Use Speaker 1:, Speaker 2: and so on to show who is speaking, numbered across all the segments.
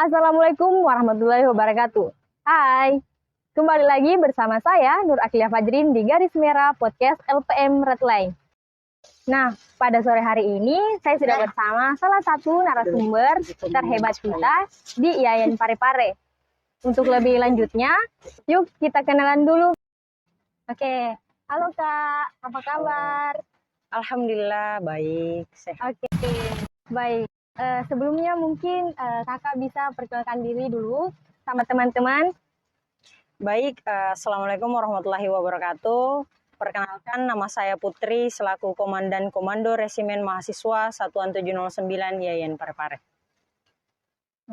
Speaker 1: Assalamualaikum warahmatullahi wabarakatuh. Hai, kembali lagi bersama saya Nur Aklia Fajrin di Garis Merah Podcast LPM Redline. Nah, pada sore hari ini saya sudah bersama salah satu narasumber terhebat kita di IAIN Parepare. Untuk lebih lanjutnya, yuk kita kenalan dulu. Oke, halo Kak, apa kabar?
Speaker 2: Alhamdulillah baik, sehat.
Speaker 1: Oke, baik. Sebelumnya mungkin kakak bisa perkenalkan diri dulu sama teman-teman.
Speaker 2: Baik, Assalamualaikum warahmatullahi wabarakatuh. Perkenalkan, nama saya Putri selaku Komandan Komando Resimen Mahasiswa Satuan 709 IAIN Parepare.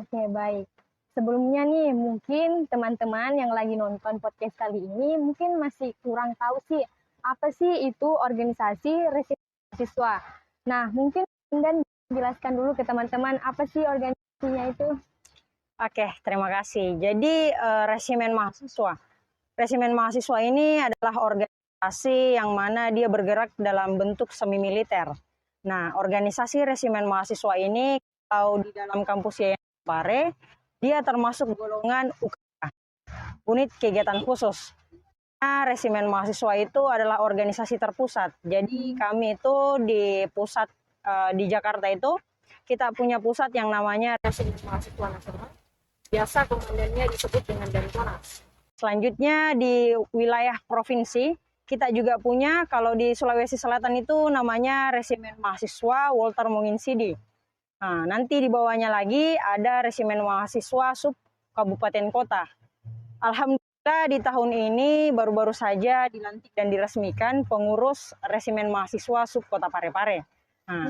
Speaker 1: Oke, baik. Sebelumnya nih, mungkin teman-teman yang lagi nonton podcast kali ini mungkin masih kurang tahu sih apa sih itu organisasi resimen mahasiswa. Nah, mungkin dan jelaskan dulu ke teman-teman apa sih organisasinya itu.
Speaker 2: Oke, terima kasih. Jadi Resimen Mahasiswa ini adalah organisasi yang mana dia bergerak dalam bentuk semi militer. Nah, organisasi Resimen Mahasiswa ini kalau di dalam kampus IAIN Parepare, dia termasuk golongan UKH, Unit Kegiatan Khusus. Nah, Resimen Mahasiswa itu adalah organisasi terpusat. Jadi kami itu di pusat di Jakarta itu kita punya pusat yang namanya Resimen Mahasiswa Nasional. Biasa komandannya disebut dengan Danponas. Selanjutnya di wilayah provinsi kita juga punya, kalau di Sulawesi Selatan itu namanya Resimen Mahasiswa Walter Monginsidi. Nah, nanti di bawahnya lagi ada Resimen Mahasiswa Sub Kabupaten Kota. Alhamdulillah di tahun ini baru-baru saja dilantik dan diresmikan pengurus Resimen Mahasiswa Sub Kota Parepare. Nah,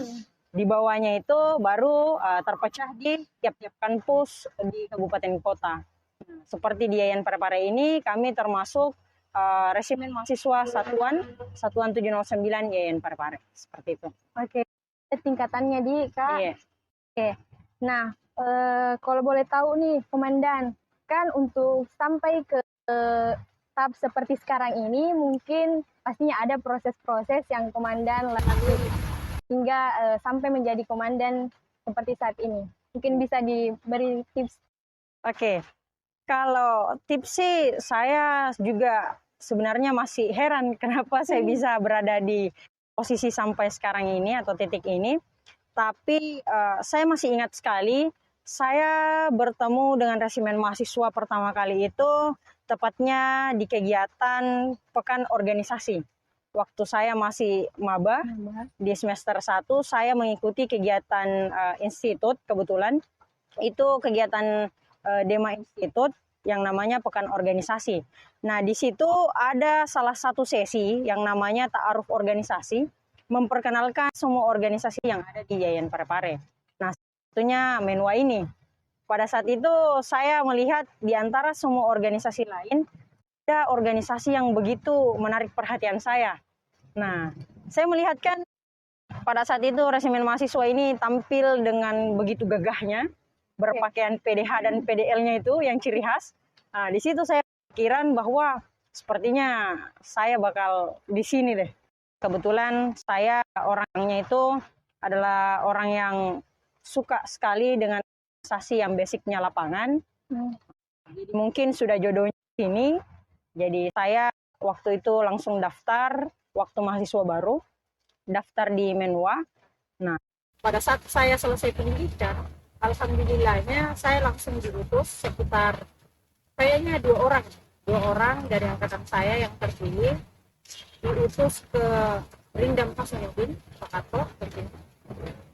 Speaker 2: di bawahnya itu baru terpecah di tiap-tiap kampus di kabupaten kota. Nah, seperti di IAIN Parepare ini kami termasuk Resimen Mahasiswa Satuan 709 IAIN Parepare. Seperti itu.
Speaker 1: Oke, tingkatannya di Kak.
Speaker 2: Iya.
Speaker 1: Oke. Nah, kalau boleh tahu nih, Komandan, kan untuk sampai ke tahap seperti sekarang ini mungkin pastinya ada proses-proses yang Komandan lalui hingga sampai menjadi komandan seperti saat ini. Mungkin bisa diberi tips.
Speaker 2: Oke, kalau tips sih saya juga sebenarnya masih heran kenapa saya bisa berada di posisi sampai sekarang ini atau titik ini. Tapi saya masih ingat sekali, saya bertemu dengan Resimen Mahasiswa pertama kali itu tepatnya di kegiatan Pekan Organisasi. Waktu saya masih maba di semester 1, saya mengikuti kegiatan institut kebetulan. Itu kegiatan Dema Institut yang namanya Pekan Organisasi. Nah, di situ ada salah satu sesi yang namanya Ta'aruf Organisasi, memperkenalkan semua organisasi yang ada di IAIN Parepare. Nah, satunya Menwa ini. Pada saat itu saya melihat di antara semua organisasi lain, ada organisasi yang begitu menarik perhatian saya. Nah, saya melihat kan pada saat itu Resimen Mahasiswa ini tampil dengan begitu gagahnya, berpakaian PDH dan PDL-nya itu yang ciri khas. Nah, di situ saya pikiran bahwa sepertinya saya bakal di sini deh. Kebetulan saya orangnya itu adalah orang yang suka sekali dengan organisasi yang basicnya lapangan. Jadi mungkin sudah jodohnya di sini. Jadi saya waktu itu langsung daftar, waktu mahasiswa baru, daftar di Menwa. Nah, pada saat saya selesai pendidikan, alhamdulillahnya saya langsung diutus sekitar kayaknya dua orang dari angkatan saya yang terpilih, diutus ke Rindam Hasanuddin, Pakato.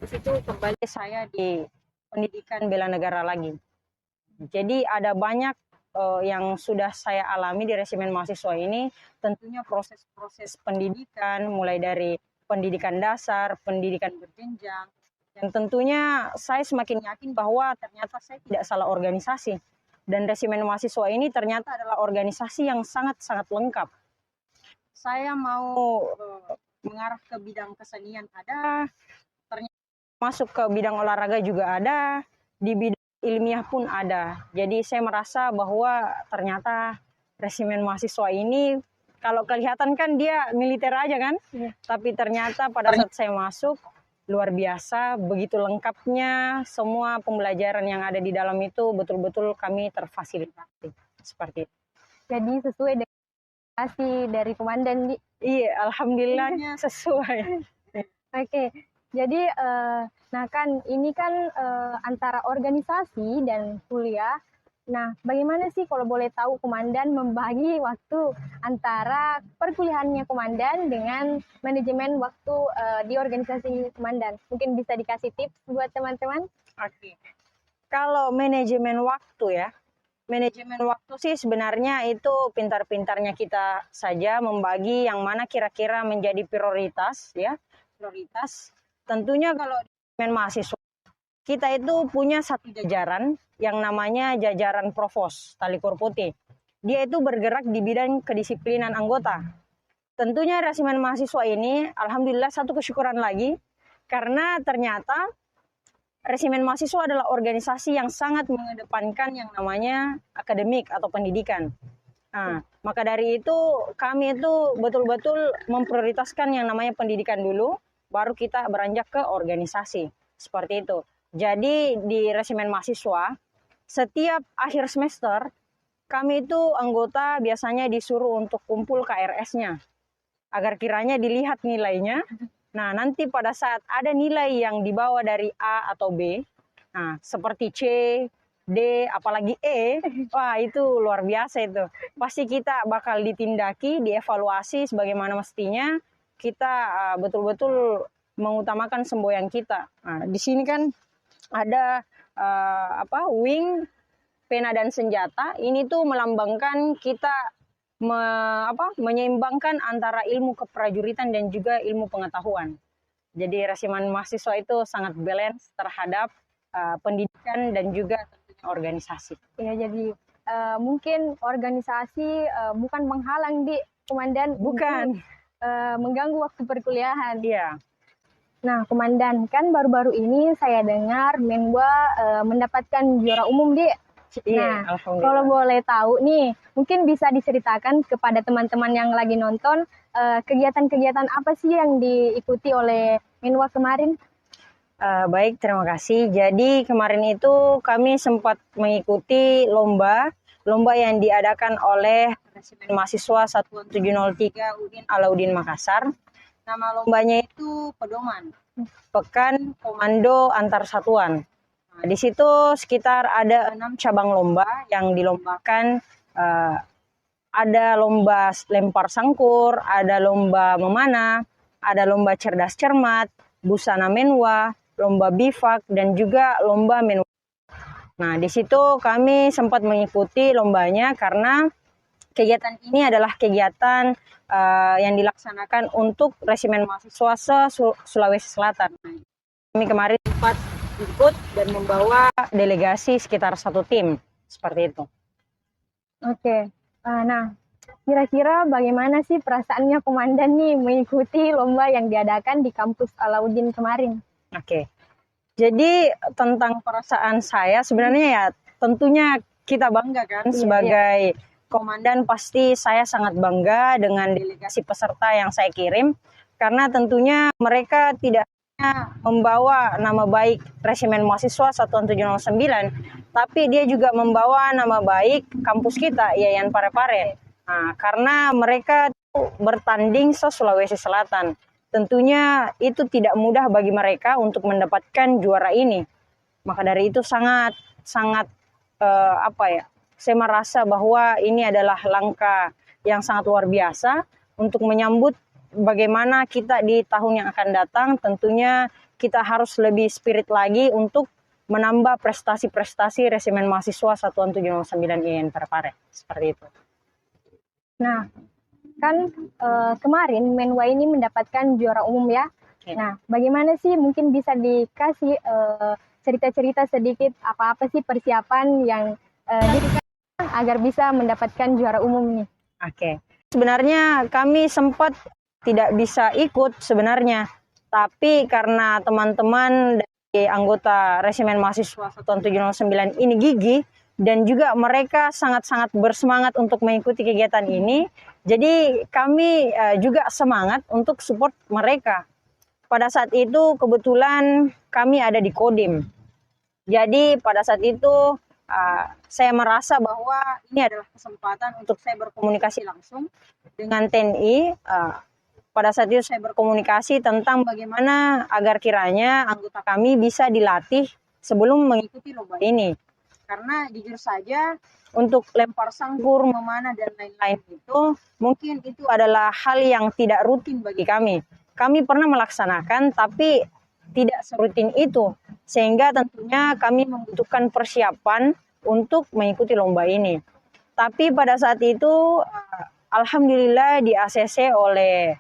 Speaker 2: Di situ kembali saya di pendidikan bela negara lagi. Jadi ada banyak yang sudah saya alami di Resimen Mahasiswa ini, tentunya proses-proses pendidikan, mulai dari pendidikan dasar, pendidikan berjenjang, yang tentunya saya semakin yakin bahwa ternyata saya tidak salah organisasi. Dan Resimen Mahasiswa ini ternyata adalah organisasi yang sangat-sangat lengkap. Saya mau mengarah ke bidang kesenian ada, ternyata masuk ke bidang olahraga juga ada, di bidang ilmiah pun ada. Jadi saya merasa bahwa ternyata Resimen Mahasiswa ini kalau kelihatan kan dia militer aja kan, tapi ternyata pada saat saya masuk luar biasa, begitu lengkapnya semua pembelajaran yang ada di dalam itu betul-betul kami terfasilitasi seperti itu.
Speaker 1: Jadi sesuai dengan ekspektasi dari komandan, Di.
Speaker 2: Iya, alhamdulillahnya sesuai.
Speaker 1: Oke, jadi nah kan ini kan antara organisasi dan kuliah. Nah, bagaimana sih kalau boleh tahu komandan membagi waktu antara perkuliahannya komandan dengan manajemen waktu di organisasi komandan? Mungkin bisa dikasih tips buat teman-teman?
Speaker 2: Oke. Kalau manajemen waktu ya, manajemen waktu sih sebenarnya itu pintar-pintarnya kita saja membagi yang mana kira-kira menjadi prioritas ya. Prioritas. Tentunya kalau manajemen mahasiswa kita itu punya satu jajaran yang namanya jajaran provos Tali Putih. Dia itu bergerak di bidang kedisiplinan anggota. Tentunya resimen mahasiswa ini alhamdulillah satu kesyukuran lagi karena ternyata resimen mahasiswa adalah organisasi yang sangat mengedepankan yang namanya akademik atau pendidikan. Nah, maka dari itu kami itu betul-betul memprioritaskan yang namanya pendidikan dulu, baru kita beranjak ke organisasi. Seperti itu. Jadi di resimen mahasiswa, setiap akhir semester, kami itu anggota biasanya disuruh untuk kumpul KRS-nya. Agar kiranya dilihat nilainya. Nah, nanti pada saat ada nilai yang dibawa dari A atau B, nah seperti C, D, apalagi E, wah itu luar biasa itu. Pasti kita bakal ditindaki, dievaluasi sebagaimana mestinya. Kita betul-betul mengutamakan semboyan kita. Nah, di sini kan ada wing, pena dan senjata. Ini tuh melambangkan kita menyeimbangkan antara ilmu keprajuritan dan juga ilmu pengetahuan. Jadi resimen mahasiswa itu sangat balance terhadap pendidikan dan juga organisasi.
Speaker 1: Ya, jadi mungkin organisasi bukan menghalang di komandan,
Speaker 2: bukan
Speaker 1: mengganggu waktu perkuliahan.
Speaker 2: Iya.
Speaker 1: Nah, komandan, kan baru-baru ini saya dengar Menwa mendapatkan juara umum, Di.
Speaker 2: Iya,
Speaker 1: nah, kalau boleh tahu nih, mungkin bisa diceritakan kepada teman-teman yang lagi nonton kegiatan-kegiatan apa sih yang diikuti oleh Menwa kemarin?
Speaker 2: Baik, terima kasih. Jadi kemarin itu kami sempat mengikuti lomba yang diadakan oleh Resimen Mahasiswa Satuan 703 Udin Alauddin Makassar. Nama lombanya itu Pedoman, Pekan Komando Antar Satuan. Nah, di situ sekitar ada 6 cabang lomba yang dilombakan. Ada lomba lempar sangkur, ada lomba memanah, ada lomba cerdas cermat, busana menwa, lomba bivak, dan juga lomba menwa. Nah, di situ kami sempat mengikuti lombanya karena kegiatan ini adalah kegiatan yang dilaksanakan untuk resimen mahasiswa Sulawesi Selatan. Kami kemarin sempat ikut dan membawa delegasi sekitar 1 tim, seperti itu.
Speaker 1: Oke, nah kira-kira bagaimana sih perasaannya komandan nih mengikuti lomba yang diadakan di kampus Alauddin kemarin?
Speaker 2: Oke, jadi tentang perasaan saya sebenarnya ya tentunya kita bangga kan sebagai komandan, pasti saya sangat bangga dengan delegasi peserta yang saya kirim karena tentunya mereka tidak hanya membawa nama baik Resimen Mahasiswa Satuan 709, tapi dia juga membawa nama baik kampus kita, Yayan Parepare. Nah, karena mereka bertanding se-Sulawesi Selatan. Tentunya itu tidak mudah bagi mereka untuk mendapatkan juara ini. Maka dari itu sangat saya merasa bahwa ini adalah langkah yang sangat luar biasa untuk menyambut bagaimana kita di tahun yang akan datang. Tentunya kita harus lebih spirit lagi untuk menambah prestasi-prestasi Resimen Mahasiswa Satuan 709 Yayan Parepare. Seperti itu.
Speaker 1: Nah, kan kemarin Menwa ini mendapatkan juara umum ya. Okay. Nah, bagaimana sih mungkin bisa dikasih cerita-cerita sedikit apa-apa sih persiapan yang agar bisa mendapatkan juara umum nih?
Speaker 2: Oke. Sebenarnya kami sempat tidak bisa ikut sebenarnya, tapi karena teman-teman dari anggota Resimen Mahasiswa Satuan 709 ini gigih dan juga mereka sangat-sangat bersemangat untuk mengikuti kegiatan ini, jadi kami juga semangat untuk support mereka. pada saat itu kebetulan kami ada di Kodim. Jadi pada saat itu saya merasa bahwa ini adalah kesempatan untuk saya berkomunikasi langsung dengan TNI. Pada saat itu saya berkomunikasi tentang bagaimana agar kiranya anggota kami bisa dilatih sebelum mengikuti lomba ini. Karena jujur saja untuk lempar sangkur, memanah dan lain-lain itu mungkin itu adalah hal yang tidak rutin bagi kami. Kami pernah melaksanakan tapi tidak serutin itu. Sehingga tentunya kami membutuhkan persiapan untuk mengikuti lomba ini. Tapi pada saat itu alhamdulillah di ACC oleh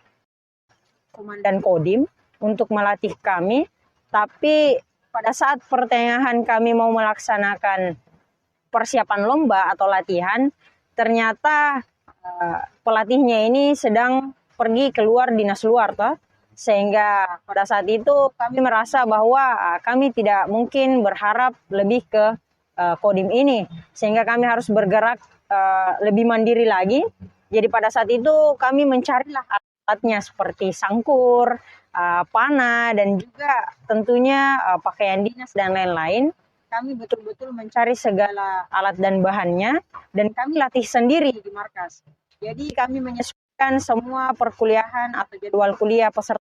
Speaker 2: Komandan Kodim untuk melatih kami. Tapi pada saat pertengahan kami mau melaksanakan persiapan lomba atau latihan, ternyata pelatihnya ini sedang pergi keluar dinas luar toh. Sehingga pada saat itu kami merasa bahwa kami tidak mungkin berharap lebih ke Kodim ini. Sehingga kami harus bergerak lebih mandiri lagi. Jadi pada saat itu kami mencarilah alatnya seperti sangkur, panah, dan juga tentunya pakaian dinas dan lain-lain. Kami betul-betul mencari segala alat dan bahannya. Dan kami latih sendiri di markas. Jadi kami menyesuaikan semua perkuliahan atau jadwal kuliah peserta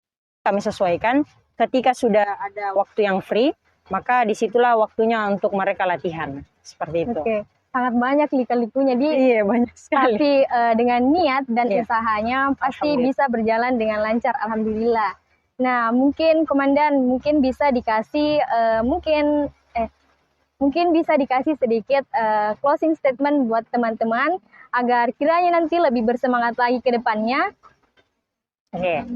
Speaker 2: kami sesuaikan. Ketika sudah ada waktu yang free, maka disitulah waktunya untuk mereka latihan. Seperti itu.
Speaker 1: Oke, sangat banyak lika-likunya.
Speaker 2: Iya, banyak sekali.
Speaker 1: Tapi dengan niat dan usahanya pasti bisa berjalan dengan lancar, alhamdulillah. Nah, mungkin Komandan bisa dikasih mungkin bisa dikasih sedikit closing statement buat teman-teman agar kiranya nanti lebih bersemangat lagi ke depannya.
Speaker 2: Oke.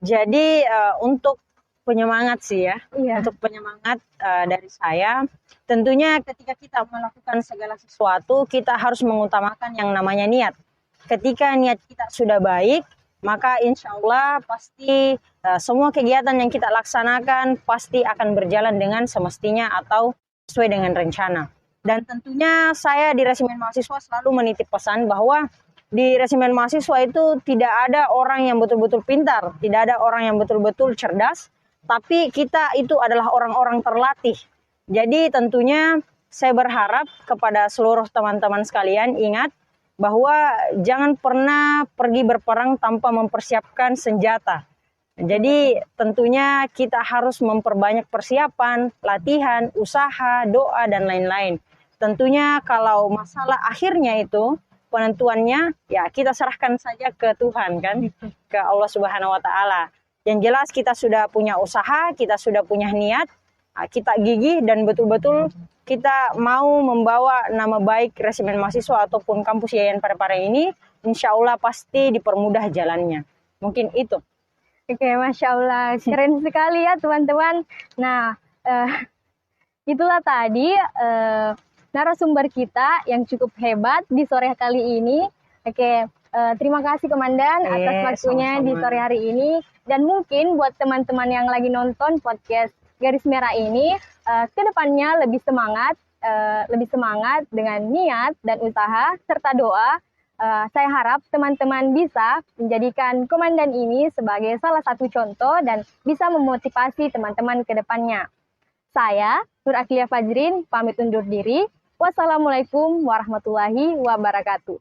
Speaker 2: Jadi untuk penyemangat sih ya, untuk penyemangat dari saya, tentunya ketika kita melakukan segala sesuatu, kita harus mengutamakan yang namanya niat. Ketika niat kita sudah baik, maka insya Allah pasti semua kegiatan yang kita laksanakan pasti akan berjalan dengan semestinya atau sesuai dengan rencana. Dan tentunya saya di Resimen Mahasiswa selalu menitip pesan bahwa di Resimen Mahasiswa itu tidak ada orang yang betul-betul pintar, tidak ada orang yang betul-betul cerdas, tapi kita itu adalah orang-orang terlatih. Jadi tentunya saya berharap kepada seluruh teman-teman sekalian ingat bahwa jangan pernah pergi berperang tanpa mempersiapkan senjata. Jadi tentunya kita harus memperbanyak persiapan, latihan, usaha, doa, dan lain-lain. Tentunya kalau masalah akhirnya itu, penentuannya ya kita serahkan saja ke Tuhan kan, ke Allah Subhanahu wa taala. Yang jelas kita sudah punya usaha, kita sudah punya niat, kita gigih dan betul-betul kita mau membawa nama baik Resimen Mahasiswa ataupun kampus Yayan Parepare ini, insya Allah pasti dipermudah jalannya. Mungkin itu.
Speaker 1: Oke, Masya Allah, keren sekali ya teman-teman. Nah, itulah tadi narasumber kita yang cukup hebat di sore kali ini. Oke, terima kasih Komandan atas waktunya di sore hari ini. Dan mungkin buat teman-teman yang lagi nonton podcast Garis Merah ini, kedepannya lebih semangat dengan niat dan usaha serta doa. Saya harap teman-teman bisa menjadikan Komandan ini sebagai salah satu contoh dan bisa memotivasi teman-teman ke depannya. Saya, Nur Aklia Fajrin, pamit undur diri. Wassalamualaikum warahmatullahi wabarakatuh.